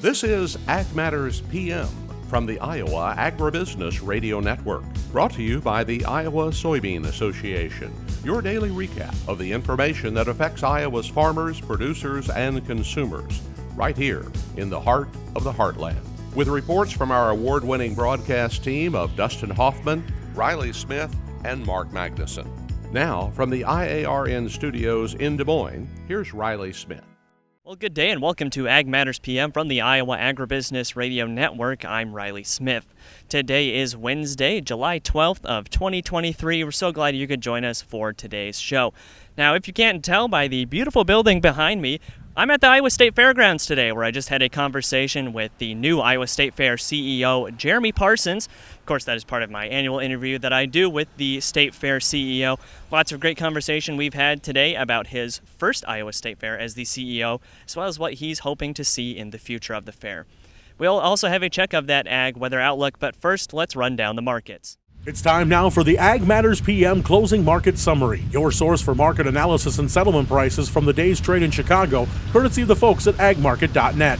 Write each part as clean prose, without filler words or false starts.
This is Ag Matters PM from the Iowa Agribusiness Radio Network, brought to you by the Iowa Soybean Association. Your daily recap of the information that affects Iowa's farmers, producers, and consumers, right here in the heart of the heartland. With reports from our award-winning broadcast team of Dustin Hoffman, Riley Smith, and Mark Magnuson. Now, from the IARN studios in Des Moines, here's Riley Smith. Well, good day and welcome to Ag Matters PM from the Iowa Agribusiness Radio Network. I'm Riley Smith. Today is Wednesday, July 12th of 2023. We're so glad you could join us for today's show. Now, if you can't tell by the beautiful building behind me, I'm at the Iowa State Fairgrounds today, where I just had a conversation with the new Iowa State Fair CEO, Jeremy Parsons. Of course, that is part of my annual interview that I do with the State Fair CEO. Lots of great conversation we've had today about his first Iowa State Fair as the CEO, as well as what he's hoping to see in the future of the fair. We'll also have a check of that ag weather outlook, but first, let's run down the markets. It's time now for the Ag Matters PM Closing Market Summary, your source for market analysis and settlement prices from the day's trade in Chicago, courtesy of the folks at agmarket.net.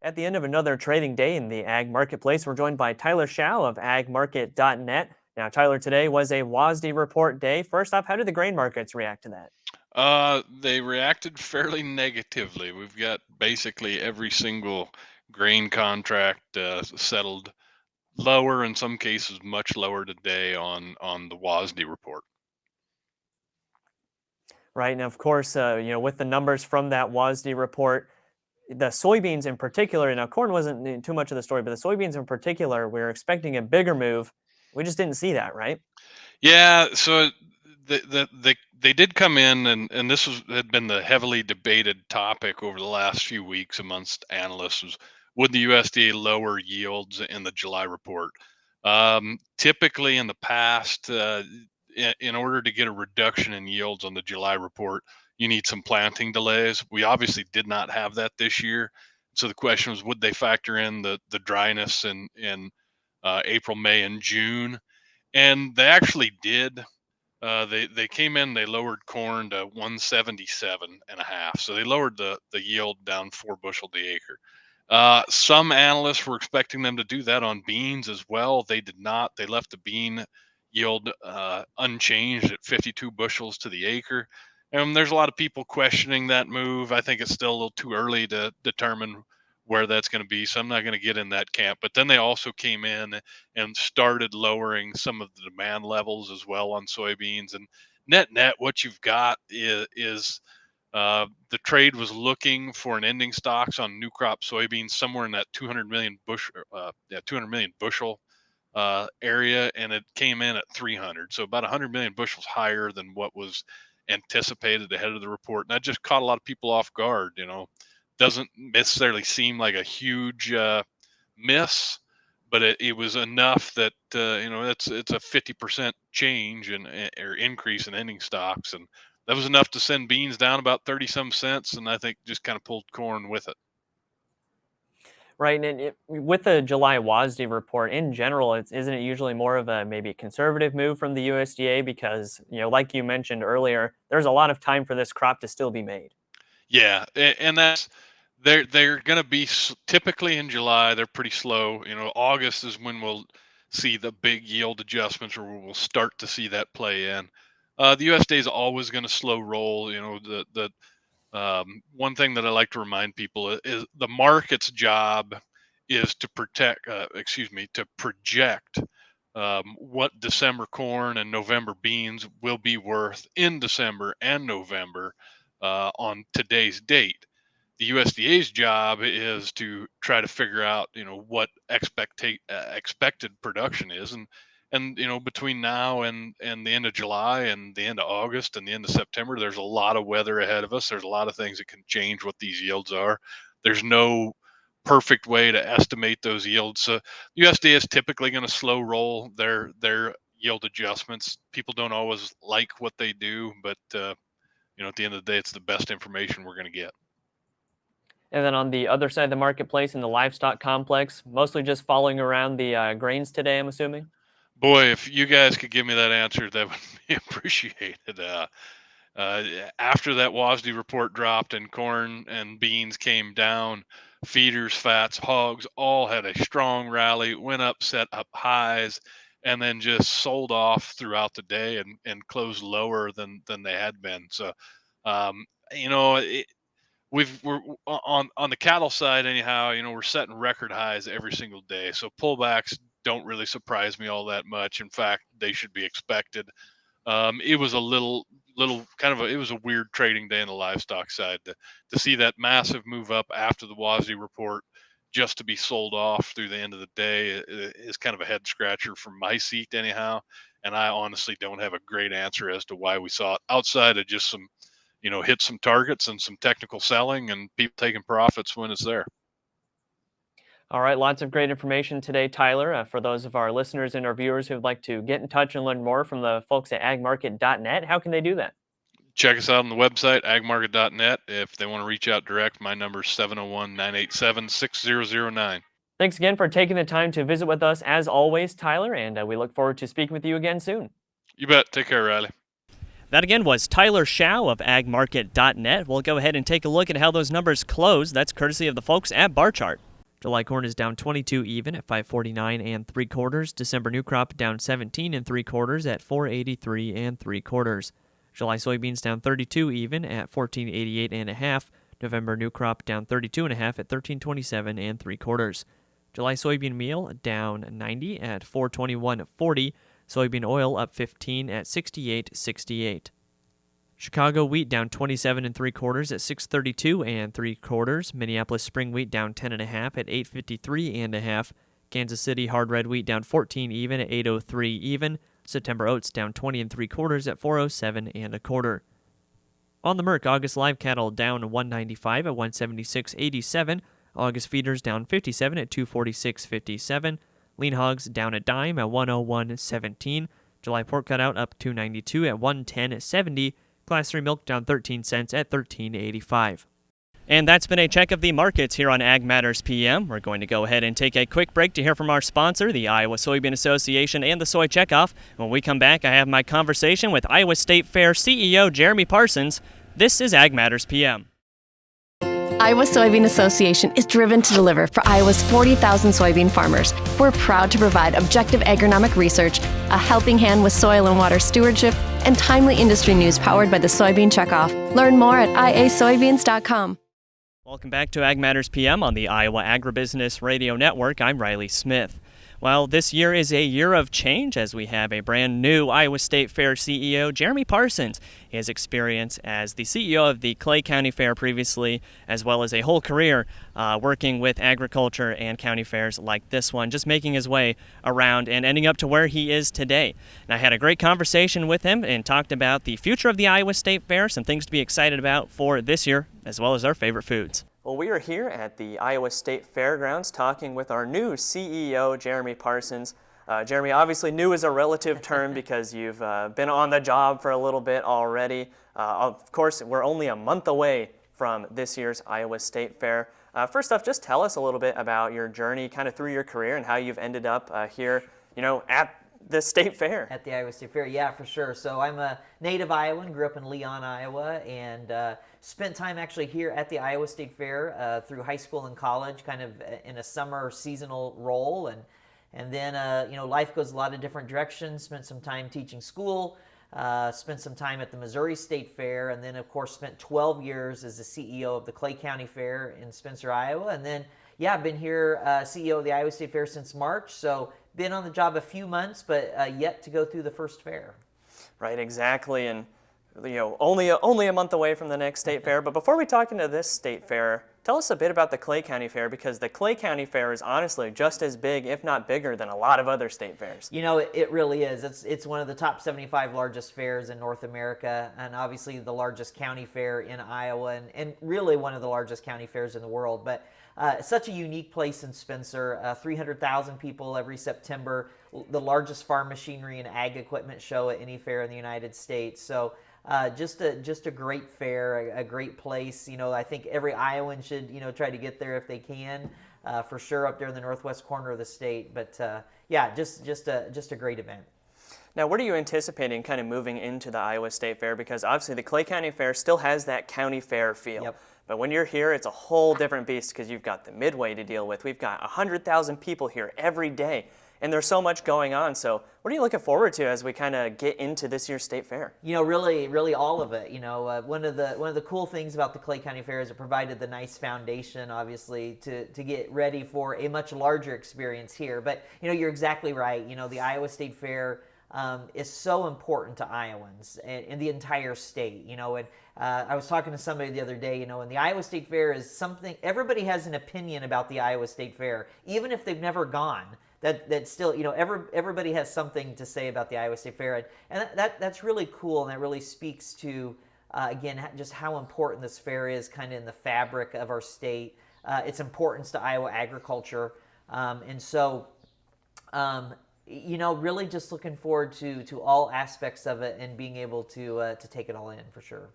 At the end of another trading day in the ag marketplace, we're joined by Tyler Schau of agmarket.net. Now, Tyler, today was a WASDE report day. First off, how did the grain markets react to that? They reacted fairly negatively. We've got basically every single grain contract settled lower, in some cases much lower today on the WASDE report. Right, and of course, with the numbers from that WASDE report, the soybeans in particular, now corn wasn't too much of the story, but the soybeans in particular, we were expecting a bigger move. We just didn't see that, right? Yeah, so they did come in, and this had been the heavily debated topic over the last few weeks amongst analysts, was would the USDA lower yields in the July report? Typically in the past, in order to get a reduction in yields on the July report, you need some planting delays. We obviously did not have that this year. So the question was, would they factor in the dryness in April, May, and June? And they actually did. They came in, they lowered corn to 177.5. So they lowered the yield down 4 bushel the acre. Some analysts were expecting them to do that on beans as well. They did not. They left the bean yield unchanged at 52 bushels to the acre. And there's a lot of people questioning that move. I think it's still a little too early to determine where that's going to be, so I'm not going to get in that camp. But then they also came in and started lowering some of the demand levels as well on soybeans. And net, what you've got is the trade was looking for an ending stocks on new crop soybeans somewhere in that 200 million bushel area, and it came in at 300. So about 100 million bushels higher than what was anticipated ahead of the report. And that just caught a lot of people off guard. Doesn't necessarily seem like a huge miss, but it was enough that it's a 50% change or increase in ending stocks, and that was enough to send beans down about 30 some cents, and I think just kind of pulled corn with it. Right, and with the July WASDE report in general, isn't it usually more of a maybe conservative move from the USDA because, like you mentioned earlier, there's a lot of time for this crop to still be made. Yeah, and that's they're going to be typically in July. They're pretty slow. August is when we'll see the big yield adjustments, or we'll start to see that play in. The USDA is always going to slow roll. One thing that I like to remind people is the market's job is to project what December corn and November beans will be worth in December and November on today's date. The USDA's job is to try to figure out, what expected production is, and between now and the end of July and the end of August and the end of September, there's a lot of weather ahead of us. There's a lot of things that can change what these yields are. There's no perfect way to estimate those yields. So USDA is typically going to slow roll their yield adjustments. People don't always like what they do, but at the end of the day, it's the best information we're going to get. And then on the other side of the marketplace in the livestock complex, mostly just following around the grains today, I'm assuming? Boy, if you guys could give me that answer, that would be appreciated. After that WASDE report dropped and corn and beans came down, feeders, fats, hogs, all had a strong rally, went up, set up highs, and then just sold off throughout the day and closed lower than they had been. So, um, you know, it, we're on the cattle side anyhow. We're setting record highs every single day. So pullbacks don't really surprise me all that much. In fact, they should be expected. It was a little kind of it was a weird trading day in the livestock side to see that massive move up after the WASI report just to be sold off through the end of the day is kind of a head scratcher from my seat anyhow. And I honestly don't have a great answer as to why we saw it outside of just some, hit some targets and some technical selling and people taking profits when it's there. All right, lots of great information today, Tyler. For those of our listeners and our viewers who would like to get in touch and learn more from the folks at agmarket.net, how can they do that? Check us out on the website, agmarket.net. If they want to reach out direct, my number is 701-987-6009. Thanks again for taking the time to visit with us as always, Tyler, and we look forward to speaking with you again soon. You bet. Take care, Riley. That again was Tyler Schau of agmarket.net. We'll go ahead and take a look at how those numbers close. That's courtesy of the folks at Bar Chart. July corn is down 22 even at 549 3/4. December new crop down 17 3/4 at 483 3/4. July soybeans down 32 even at 1488 1/2. November new crop down 32 1/2 at 1327 3/4. July soybean meal down 90 at 421.40. Soybean oil up 15 at 68.68. Chicago wheat down 27 3/4 at 632 3/4. Minneapolis spring wheat down 10 1/2 at 853 1/2. Kansas City hard red wheat down 14 even at 803 even. September oats down 20 3/4 at 407 1/4. On the Merc, August live cattle down 195 at 176.87. August feeders down 57 at 246.57. Lean hogs down a dime at 101.17. July pork cutout up 292 at 110.70. Class 3 milk down 13 cents at 13.85. And that's been a check of the markets here on Ag Matters PM. We're going to go ahead and take a quick break to hear from our sponsor, the Iowa Soybean Association and the Soy Checkoff. When we come back, I have my conversation with Iowa State Fair CEO Jeremy Parsons. This is Ag Matters PM. Iowa Soybean Association is driven to deliver for Iowa's 40,000 soybean farmers. We're proud to provide objective agronomic research, a helping hand with soil and water stewardship, and timely industry news powered by the Soybean Checkoff. Learn more at iasoybeans.com. Welcome back to Ag Matters PM on the Iowa Agribusiness Radio Network. I'm Riley Smith. Well, this year is a year of change as we have a brand new Iowa State Fair CEO, Jeremy Parsons. His experience as the CEO of the Clay County Fair previously, as well as a whole career working with agriculture and county fairs like this one, just making his way around and ending up to where he is today. And I had a great conversation with him and talked about the future of the Iowa State Fair, some things to be excited about for this year, as well as our favorite foods. Well, we are here at the Iowa State Fairgrounds talking with our new CEO, Jeremy Parsons. Jeremy, obviously new is a relative term because you've been on the job for a little bit already. Of course, we're only a month away from this year's Iowa State Fair. First off, just tell us a little bit about your journey kind of through your career and how you've ended up here, at the State Fair. At the Iowa State Fair, yeah, for sure. So I'm a native Iowan, grew up in Leon, Iowa, and spent time actually here at the Iowa State Fair through high school and college, kind of in a summer seasonal role. And then, life goes a lot of different directions. Spent some time teaching school, spent some time at the Missouri State Fair, and then, of course, spent 12 years as the CEO of the Clay County Fair in Spencer, Iowa. And then, I've been here CEO of the Iowa State Fair since March, so been on the job a few months, but yet to go through the first fair. Right, exactly, and only a month away from the next state fair. But before we talk into this state fair, tell us a bit about the Clay County Fair, because the Clay County Fair is honestly just as big, if not bigger, than a lot of other state fairs. It really is. It's one of the top 75 largest fairs in North America, and obviously the largest county fair in Iowa, and really one of the largest county fairs in the world. But such a unique place in Spencer. 300,000 people every September, the largest farm machinery and ag equipment show at any fair in the United States. So just a great fair, a great place. I think every Iowan should try to get there if they can, for sure, up there in the northwest corner of the state. But just a great event. Now, what are you anticipating kind of moving into the Iowa State Fair? Because obviously the Clay County Fair still has that county fair feel. Yep. But when you're here, it's a whole different beast because you've got the Midway to deal with. We've got 100,000 people here every day, and there's so much going on. So what are you looking forward to as we kind of get into this year's state fair? Really all of it. One of the cool things about the Clay County Fair is it provided the nice foundation, obviously, to get ready for a much larger experience here. But, you're exactly right. The Iowa State Fair is so important to Iowans and the entire state, and I was talking to somebody the other day, and the Iowa State Fair is something, everybody has an opinion about the Iowa State Fair, even if they've never gone, that still, everybody has something to say about the Iowa State Fair, and that's really cool, and that really speaks to, again, just how important this fair is kind of in the fabric of our state, its importance to Iowa agriculture, and so, really just looking forward to all aspects of it and being able to take it all in for sure.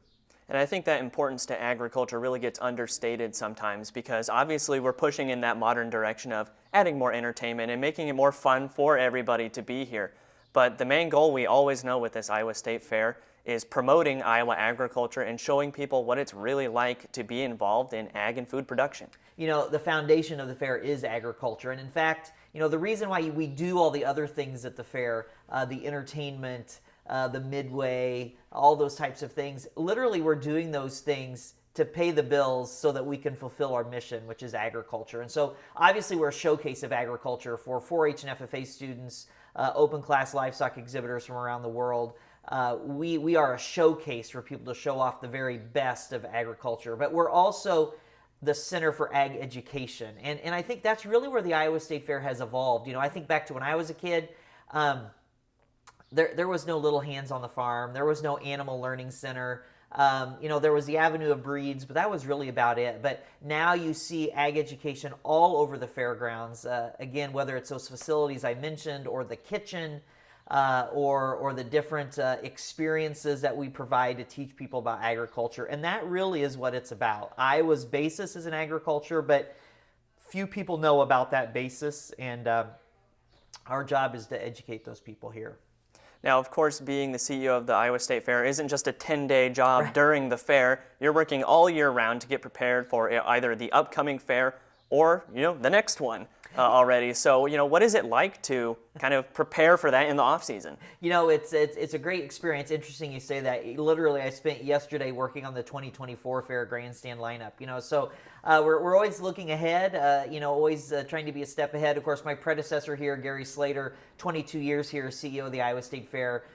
And I think that importance to agriculture really gets understated sometimes because obviously we're pushing in that modern direction of adding more entertainment and making it more fun for everybody to be here. But the main goal we always know with this Iowa State Fair is promoting Iowa agriculture and showing people what it's really like to be involved in ag and food production. The foundation of the fair is agriculture. And in fact, the reason why we do all the other things at the fair, the entertainment, the Midway, all those types of things, literally we're doing those things to pay the bills so that we can fulfill our mission, which is agriculture. And so obviously we're a showcase of agriculture for 4-H and FFA students, open class livestock exhibitors from around the world. We are a showcase for people to show off the very best of agriculture, but we're also the Center for Ag Education. And I think that's really where the Iowa State Fair has evolved. I think back to when I was a kid, there was no Little Hands on the Farm. There was no Animal Learning Center. There was the Avenue of Breeds, but that was really about it. But now you see ag education all over the fairgrounds. Again, whether it's those facilities I mentioned or the kitchen, or the different experiences that we provide to teach people about agriculture. And that really is what it's about. Iowa's basis is in agriculture, but few people know about that basis, and our job is to educate those people here. Now, of course, being the CEO of the Iowa State Fair isn't just a 10-day job during the fair. You're working all year round to get prepared for either the upcoming fair or, the next one. Already. So, what is it like to kind of prepare for that in the off season? It's a great experience. Interesting you say that. Literally, I spent yesterday working on the 2024 fair grandstand lineup. So we're always looking ahead. Always trying to be a step ahead. Of course, my predecessor here, Gary Slater, 22 years here, CEO of the Iowa State Fair,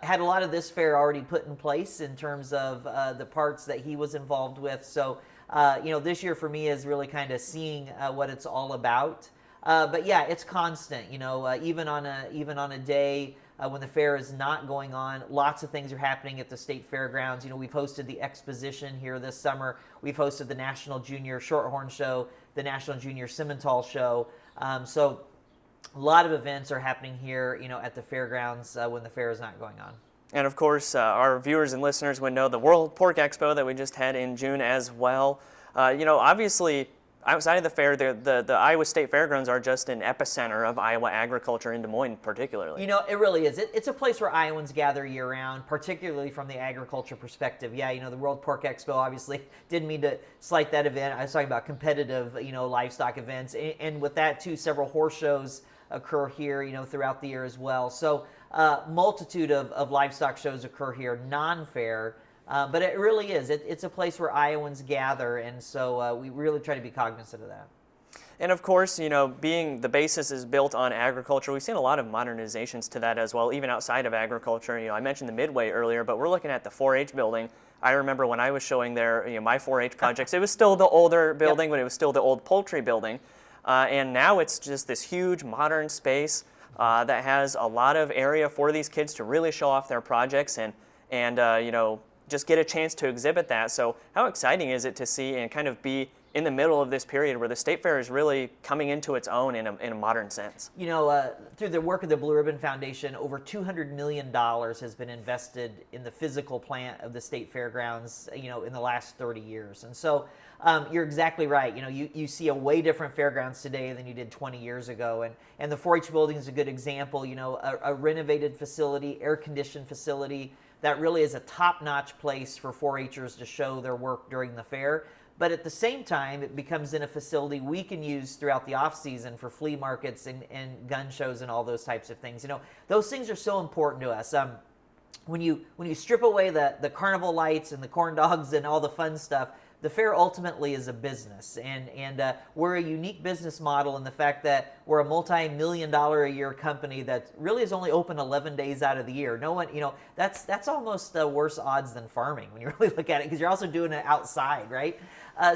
had a lot of this fair already put in place in terms of the parts that he was involved with. So. This year for me is really kind of seeing what it's all about. But yeah, it's constant. Even on a day when the fair is not going on, lots of things are happening at the state fairgrounds. We've hosted the exposition here this summer. We've hosted the National Junior Shorthorn Show, the National Junior Simmental Show. So a lot of events are happening here, at the fairgrounds when the fair is not going on. And of course, our viewers and listeners would know the World Pork Expo that we just had in June as well. Obviously, outside of the fair, the Iowa State Fairgrounds are just an epicenter of Iowa agriculture in Des Moines particularly. It really is. It's a place where Iowans gather year-round, particularly from the agriculture perspective. Yeah, the World Pork Expo obviously didn't mean to slight that event. I was talking about competitive, livestock events. And with that, too, several horse shows occur here, throughout the year as well. So multitude of livestock shows occur here, non-fair, but it really is. It's a place where Iowans gather, and so we really try to be cognizant of that. And of course, being the basis is built on agriculture, we've seen a lot of modernizations to that as well, even outside of agriculture. I mentioned the Midway earlier, but we're looking at the 4-H building. I remember when I was showing there, my 4-H projects, it was still the older building, but it was still the old poultry building. And now it's just this huge modern space that has a lot of area for these kids to really show off their projects and just get a chance to exhibit that. So how exciting is it to see and kind of be in the middle of this period where the State Fair is really coming into its own in a modern sense? Through the work of the Blue Ribbon Foundation, over $200 million has been invested in the physical plant of the State Fairgrounds, in the last 30 years. And so you're exactly right. You see a way different fairgrounds today than you did 20 years ago. And the 4-H building is a good example, a renovated facility, air-conditioned facility that really is a top-notch place for 4-H'ers to show their work during the fair. But at the same time, it becomes in a facility we can use throughout the off season for flea markets and gun shows and all those types of things. Those things are so important to us. When you strip away the carnival lights and the corn dogs and all the fun stuff, the fair ultimately is a business, and we're a unique business model in the fact that we're a multi-million-dollar-a-year company that really is only open 11 days out of the year. No one, that's almost worse odds than farming when you really look at it, because you're also doing it outside, right?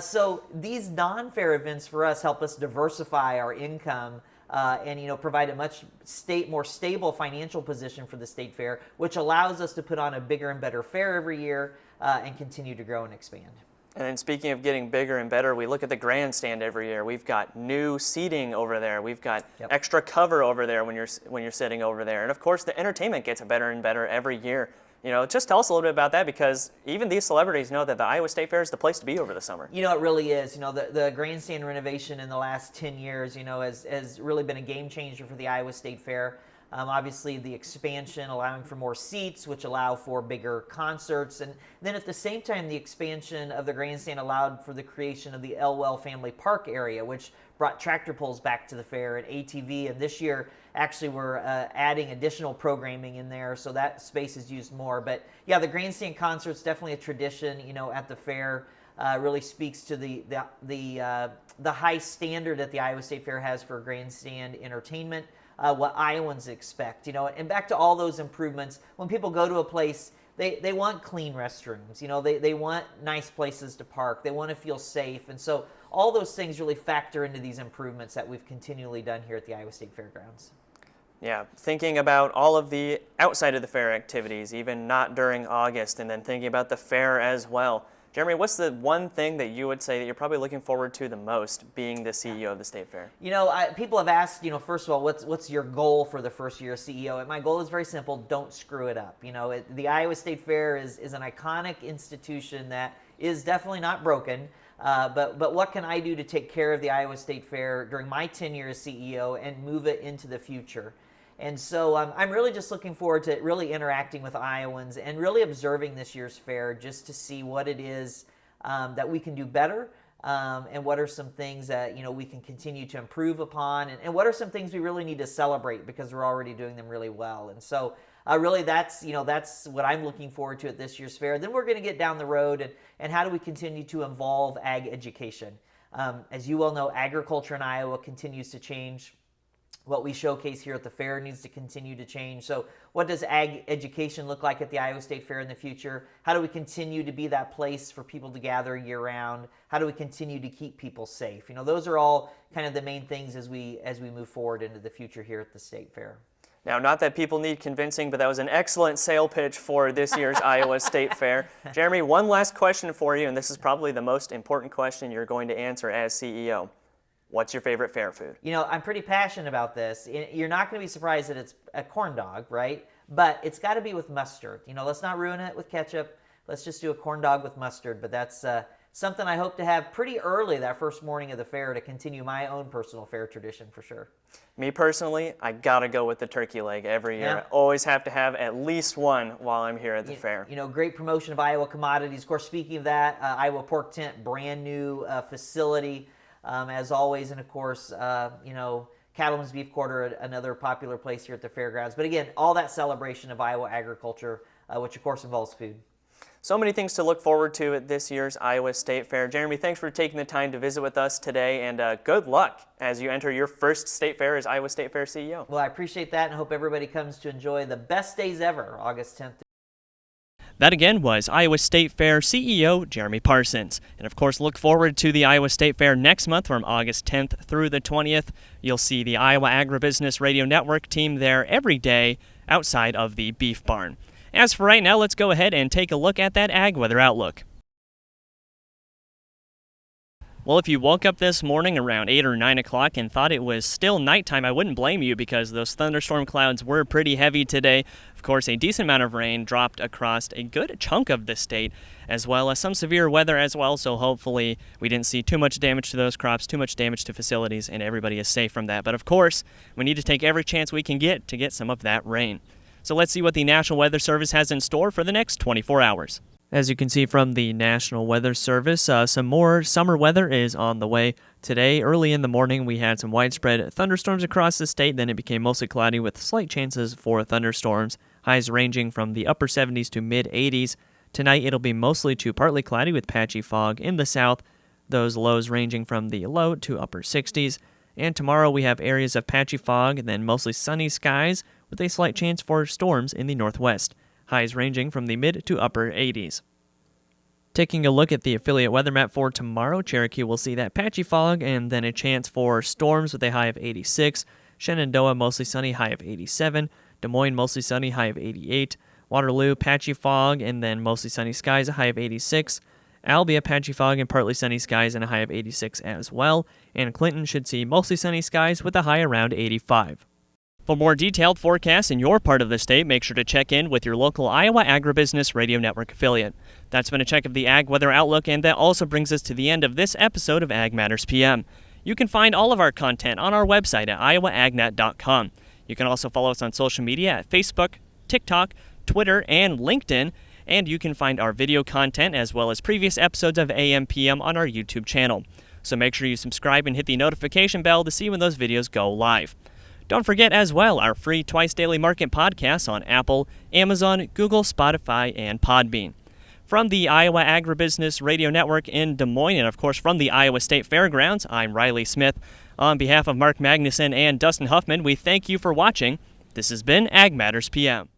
So these non-fair events for us help us diversify our income and provide a much more stable financial position for the state fair, which allows us to put on a bigger and better fair every year and continue to grow and expand. And then speaking of getting bigger and better, we look at the grandstand every year. We've got new seating over there. We've got extra cover over there when you're sitting over there. And of course, the entertainment gets better and better every year. Just tell us a little bit about that, because even these celebrities know that the Iowa State Fair is the place to be over the summer. It really is. The grandstand renovation in the last 10 years, has really been a game changer for the Iowa State Fair. Obviously, the expansion allowing for more seats, which allow for bigger concerts. And then at the same time, the expansion of the grandstand allowed for the creation of the Elwell Family Park area, which brought tractor pulls back to the fair and ATV. And this year, actually, we're adding additional programming in there, so that space is used more. But yeah, the grandstand concert's definitely a tradition, at the fair. Really speaks to the high standard that the Iowa State Fair has for grandstand entertainment. What Iowans expect, and back to all those improvements. When people go to a place, they want clean restrooms, they want nice places to park, they want to feel safe, and so all those things really factor into these improvements that we've continually done here at the Iowa State Fairgrounds. Yeah, thinking about all of the outside of the fair activities, even not during August, and then thinking about the fair as well. Jeremy, what's the one thing that you would say that you're probably looking forward to the most being the CEO of the State Fair? People have asked, first of all, what's your goal for the first year as CEO? And my goal is very simple: don't screw it up. The Iowa State Fair is an iconic institution that is definitely not broken. But what can I do to take care of the Iowa State Fair during my tenure as CEO and move it into the future? And so I'm really just looking forward to really interacting with Iowans and really observing this year's fair just to see what it is that we can do better and what are some things that we can continue to improve upon, and what are some things we really need to celebrate because we're already doing them really well. And so really that's what I'm looking forward to at this year's fair. Then we're going to get down the road and how do we continue to involve ag education. As you well know, agriculture in Iowa continues to change. What we showcase here at the fair needs to continue to change. So what does ag education look like at the Iowa State Fair in the future? How do we continue to be that place for people to gather year-round? How do we continue to keep people safe? Those are all kind of the main things as we move forward into the future here at the State Fair. Now, not that people need convincing, but that was an excellent sale pitch for this year's Iowa State Fair. Jeremy, one last question for you, and this is probably the most important question you're going to answer as CEO. What's your favorite fair food? I'm pretty passionate about this. You're not going to be surprised that it's a corn dog, right? But it's got to be with mustard. Let's not ruin it with ketchup. Let's just do a corn dog with mustard. But that's something I hope to have pretty early that first morning of the fair to continue my own personal fair tradition for sure. Me personally, I got to go with the turkey leg every year. I always have to have at least one while I'm here at the fair. Great promotion of Iowa commodities. Of course, speaking of that, Iowa Pork Tent, brand new facility. As always, and of course, Cattleman's Beef Quarter, another popular place here at the fairgrounds. But again, all that celebration of Iowa agriculture, which of course involves food. So many things to look forward to at this year's Iowa State Fair. Jeremy, thanks for taking the time to visit with us today, and good luck as you enter your first State Fair as Iowa State Fair CEO. Well, I appreciate that and hope everybody comes to enjoy the best days ever, August 10th. That again was Iowa State Fair CEO Jeremy Parsons. And of course, look forward to the Iowa State Fair next month from August 10th through the 20th. You'll see the Iowa Agribusiness Radio Network team there every day outside of the Beef Barn. As for right now, let's go ahead and take a look at that ag weather outlook. Well, if you woke up this morning around 8 or 9 o'clock and thought it was still nighttime, I wouldn't blame you because those thunderstorm clouds were pretty heavy today. Of course, a decent amount of rain dropped across a good chunk of the state, as well as some severe weather as well, so hopefully we didn't see too much damage to those crops, too much damage to facilities, and everybody is safe from that. But of course, we need to take every chance we can get to get some of that rain. So let's see what the National Weather Service has in store for the next 24 hours. As you can see from the National Weather Service, some more summer weather is on the way. Today, early in the morning, we had some widespread thunderstorms across the state. Then it became mostly cloudy with slight chances for thunderstorms. Highs ranging from the upper 70s to mid-80s. Tonight, it'll be mostly to partly cloudy with patchy fog in the south. Those lows ranging from the low to upper 60s. And tomorrow, we have areas of patchy fog and then mostly sunny skies with a slight chance for storms in the northwest. Highs ranging from the mid to upper 80s. Taking a look at the affiliate weather map for tomorrow, Cherokee will see that patchy fog and then a chance for storms with a high of 86. Shenandoah, mostly sunny, high of 87. Des Moines, mostly sunny, high of 88. Waterloo, patchy fog and then mostly sunny skies, a high of 86. Albia, patchy fog and partly sunny skies and a high of 86 as well. And Clinton should see mostly sunny skies with a high around 85. For more detailed forecasts in your part of the state, make sure to check in with your local Iowa Agribusiness Radio Network affiliate. That's been a check of the Ag Weather Outlook, and that also brings us to the end of this episode of Ag Matters PM. You can find all of our content on our website at iowaagnet.com. You can also follow us on social media at Facebook, TikTok, Twitter, and LinkedIn, and you can find our video content as well as previous episodes of AMPM on our YouTube channel. So make sure you subscribe and hit the notification bell to see when those videos go live. Don't forget as well our free Twice Daily Market podcasts on Apple, Amazon, Google, Spotify, and Podbean. From the Iowa Agribusiness Radio Network in Des Moines, and of course from the Iowa State Fairgrounds, I'm Riley Smith. On behalf of Mark Magnuson and Dustin Huffman, we thank you for watching. This has been Ag Matters PM.